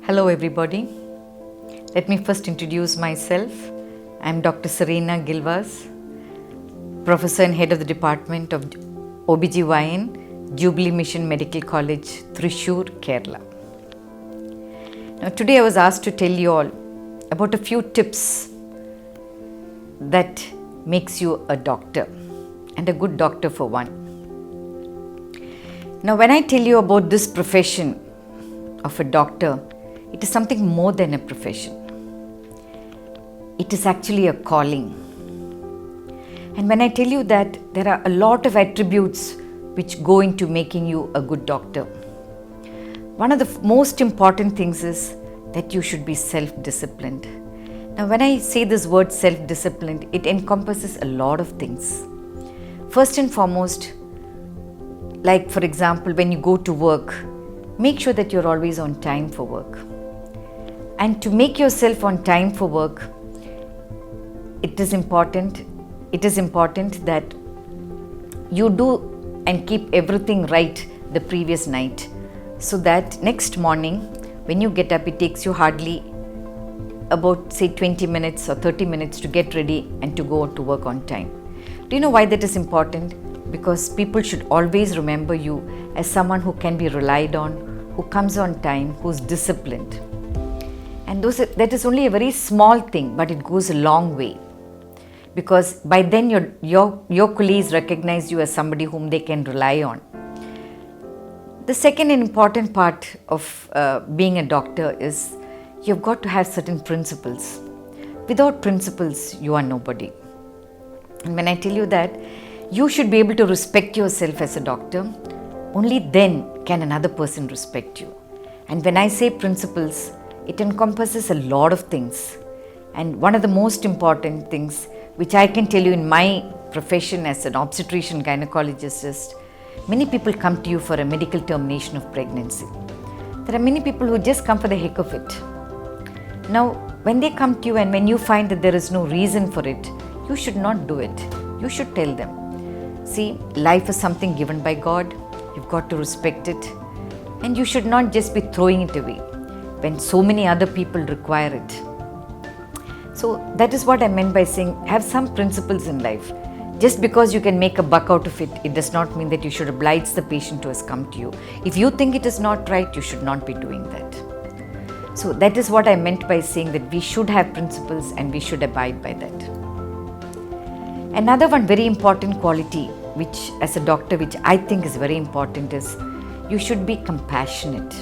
Hello everybody. Let me first introduce myself. I am Dr. Sareena Gilvaz, Professor and Head of the Department of OBG, Jubilee Mission Medical College, Thrissur, Kerala. Now today I was asked to tell you all about a few tips that makes you a doctor and a good doctor for one. Now when I tell you about this profession of a doctor, it is something more than a profession. It is actually a calling. And when I tell you that there are a lot of attributes which go into making you a good doctor, one of the most important things is that you should be self-disciplined. Now when I say this word self-disciplined, it encompasses a lot of things. First and foremost, like for example, when you go to work, make sure that you're always on time for work. And to make yourself on time for work, it is important that you do and keep everything right the previous night, so that next morning when you get up, it takes you hardly about say 20 minutes or 30 minutes to get ready and to go to work on time. Do you know why that is important? Because people should always remember you as someone who can be relied on, who comes on time, who's disciplined. And that is only a very small thing, but it goes a long way. Because by then your colleagues recognize you as somebody whom they can rely on. The second important part of being a doctor is you've got to have certain principles. Without principles, you are nobody. And when I tell you that, you should be able to respect yourself as a doctor. Only then can another person respect you. And when I say principles, it encompasses a lot of things. And one of the most important things, which I can tell you in my profession as an obstetrician gynecologist, is many people come to you for a medical termination of pregnancy. There are many people who just come for the heck of it. Now, when they come to you and when you find that there is no reason for it, you should not do it. You should tell them. See, life is something given by God. You've got to respect it. And you should not just be throwing it away when so many other people require it. So that is what I meant by saying have some principles in life. Just because you can make a buck out of it, it does not mean that you should oblige the patient who has come to you. If you think it is not right, you should not be doing that. So that is what I meant by saying that we should have principles and we should abide by that. Another one very important quality, which as a doctor, which I think is very important, is you should be compassionate.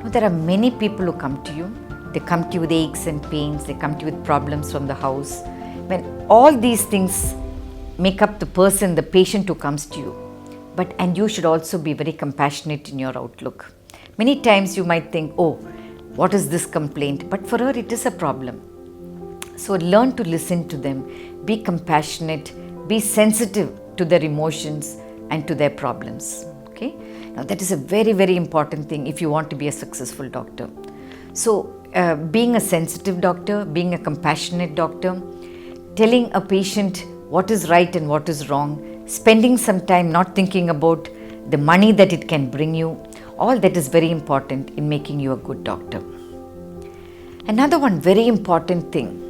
Now, there are many people who come to you. They come to you with aches and pains. They come to you with problems from the house. When all these things make up the person, the patient who comes to you. And you should also be very compassionate in your outlook. Many times you might think, oh, what is this complaint? But for her, it is a problem. So learn to listen to them. Be compassionate. Be sensitive to their emotions and to their problems. Okay? Now that is a very, very important thing if you want to be a successful doctor. So being a sensitive doctor, being a compassionate doctor, telling a patient what is right and what is wrong, spending some time not thinking about the money that it can bring you, all that is very important in making you a good doctor. Another one very important thing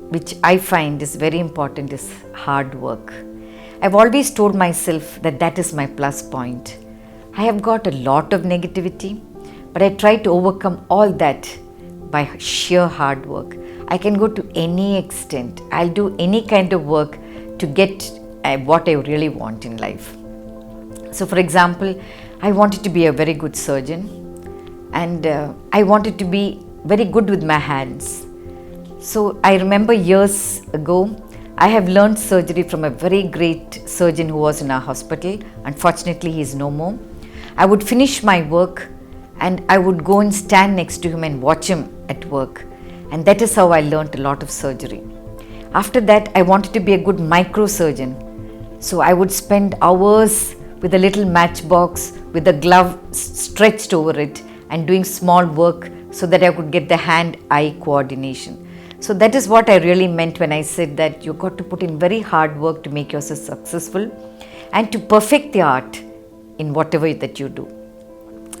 which I find is very important is hard work. I've always told myself that is my plus point. I have got a lot of negativity, but I try to overcome all that by sheer hard work. I can go to any extent. I'll do any kind of work to get what I really want in life. So for example, I wanted to be a very good surgeon, and I wanted to be very good with my hands. So I remember years ago, I have learned surgery from a very great surgeon who was in our hospital. Unfortunately, he is no more. I would finish my work and I would go and stand next to him and watch him at work. And that is how I learned a lot of surgery. After that, I wanted to be a good microsurgeon. So I would spend hours with a little matchbox with a glove stretched over it and doing small work so that I could get the hand-eye coordination. So that is what I really meant when I said that you've got to put in very hard work to make yourself successful and to perfect the art in whatever that you do.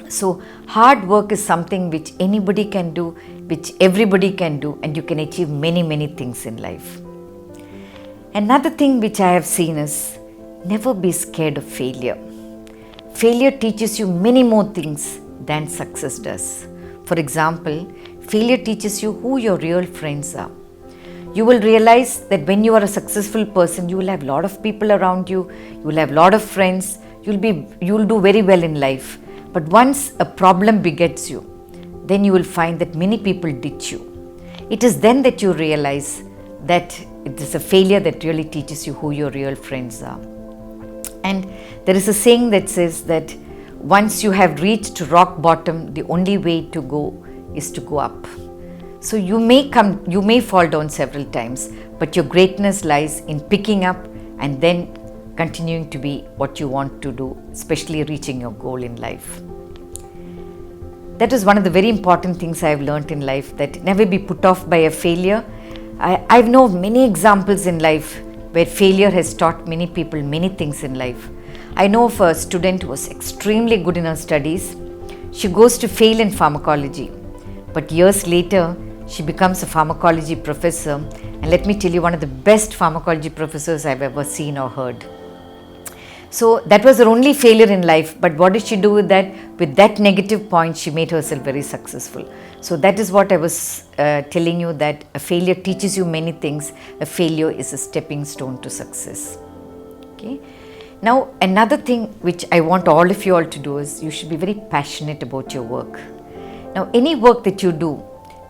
So hard work is something which anybody can do, which everybody can do, and you can achieve many, many things in life. Another thing which I have seen is never be scared of failure. Failure teaches you many more things than success does. For example, failure teaches you who your real friends are. You will realize that when you are a successful person, you will have a lot of people around you, you will have a lot of friends, you will do very well in life. But once a problem begets you, then you will find that many people ditch you. It is then that you realize that it is a failure that really teaches you who your real friends are. And there is a saying that says that once you have reached rock bottom, the only way to go is to go up. So you may fall down several times, but your greatness lies in picking up and then continuing to be what you want to do, especially reaching your goal in life. That is one of the very important things I have learned in life, that never be put off by a failure. I know many examples in life where failure has taught many people many things in life. I know of a student who was extremely good in her studies. She goes to fail in pharmacology, but years later she becomes a pharmacology professor, and let me tell you, one of the best pharmacology professors I've ever seen or heard. So that was her only failure in life, but what did she do with that? With that negative point, she made herself very successful. So that is what I was telling you, that a failure teaches you many things. A failure is a stepping stone to success. Okay. Now another thing which I want all of you all to do is you should be very passionate about your work. Now any work that you do,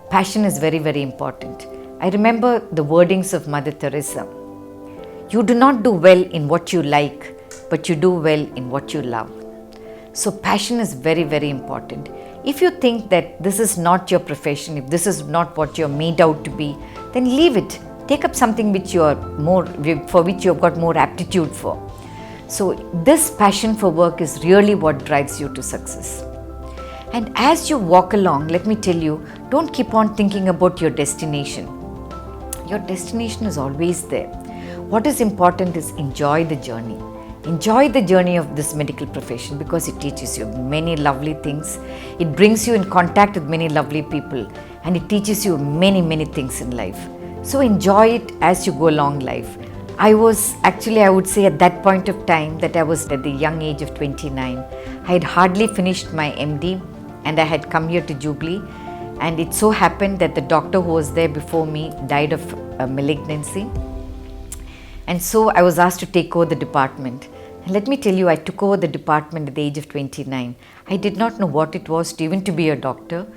passion is very, very important. I remember the wordings of Mother Teresa. You do not do well in what you like, but you do well in what you love. So passion is very, very important. If you think that this is not your profession, if this is not what you're made out to be, then leave it. Take up something for which you've got more aptitude for. So this passion for work is really what drives you to success. And as you walk along, let me tell you, don't keep on thinking about your destination. Your destination is always there. What is important is enjoy the journey. Enjoy the journey of this medical profession, because it teaches you many lovely things. It brings you in contact with many lovely people, and it teaches you many, many things in life. So enjoy it as you go along life. I would say at that point of time that I was at the young age of 29. I had hardly finished my MD and I had come here to Jubilee, and it so happened that the doctor who was there before me died of a malignancy. And so I was asked to take over the department. And let me tell you, I took over the department at the age of 29. I did not know what it was to even to be a doctor.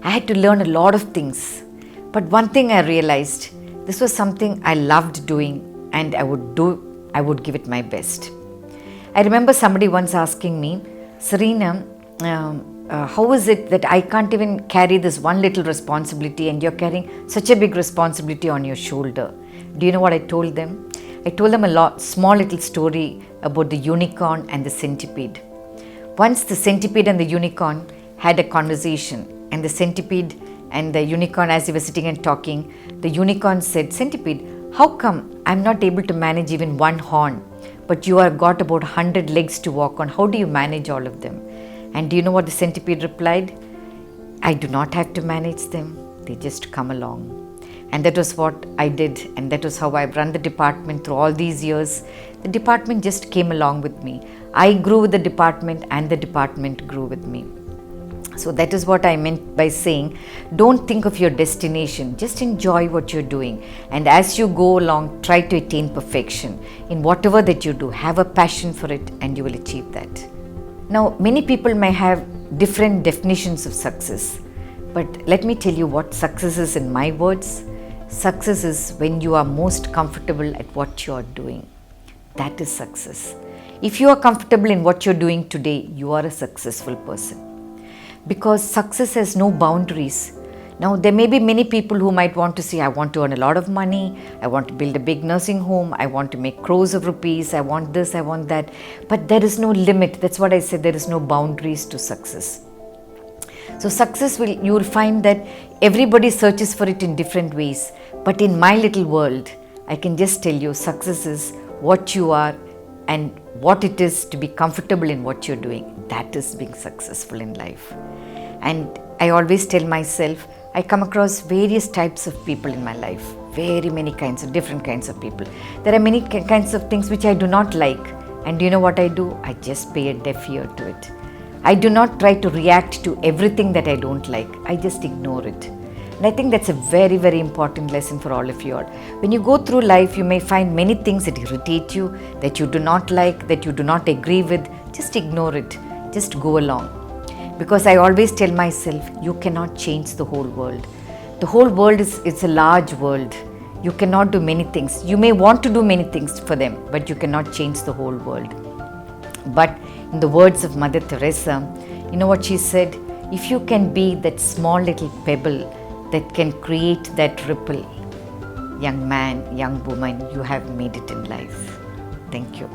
I had to learn a lot of things. But one thing I realized, this was something I loved doing, and I would give it my best. I remember somebody once asking me, Sareena, how is it that I can't even carry this one little responsibility and you're carrying such a big responsibility on your shoulder? Do you know what I told them? I told them a small little story about the unicorn and the centipede. Once the centipede and the unicorn had a conversation, and the centipede and the unicorn, as they were sitting and talking, the unicorn said, Centipede, how come I'm not able to manage even one horn, but you have got about 100 legs to walk on? How do you manage all of them? And do you know what the centipede replied? I do not have to manage them. They just come along. And that was what I did, and that was how I've run the department through all these years. The department just came along with me. I grew with the department, and the department grew with me. So that is what I meant by saying, don't think of your destination, just enjoy what you're doing. And as you go along, try to attain perfection. In whatever that you do, have a passion for it, and you will achieve that. Now, many people may have different definitions of success, but let me tell you what success is in my words. Success is when you are most comfortable at what you are doing. That is success. If you are comfortable in what you're doing today, you are a successful person. Because success has no boundaries. Now, there may be many people who might want to say, I want to earn a lot of money, I want to build a big nursing home, I want to make crores of rupees, I want this, I want that. But there is no limit. That's what I said, there is no boundaries to success. So success, you will find that everybody searches for it in different ways. But in my little world, I can just tell you, success is what you are and what it is to be comfortable in what you're doing, that is being successful in life. And I always tell myself, I come across various types of people in my life, very many kinds of different kinds of people. There are many kinds of things which I do not like, and do you know what I do? I just pay a deaf ear to it. I do not try to react to everything that I don't like. I just ignore it. And I think that's a very, very important lesson for all of you all. When you go through life, you may find many things that irritate you, that you do not like, that you do not agree with. Just ignore it. Just go along. Because I always tell myself, you cannot change the whole world. The whole world is a large world. You cannot do many things. You may want to do many things for them, but you cannot change the whole world. But in the words of Mother Teresa, you know what she said? If you can be that small little pebble that can create that ripple, young man, young woman, you have made it in life. Thank you.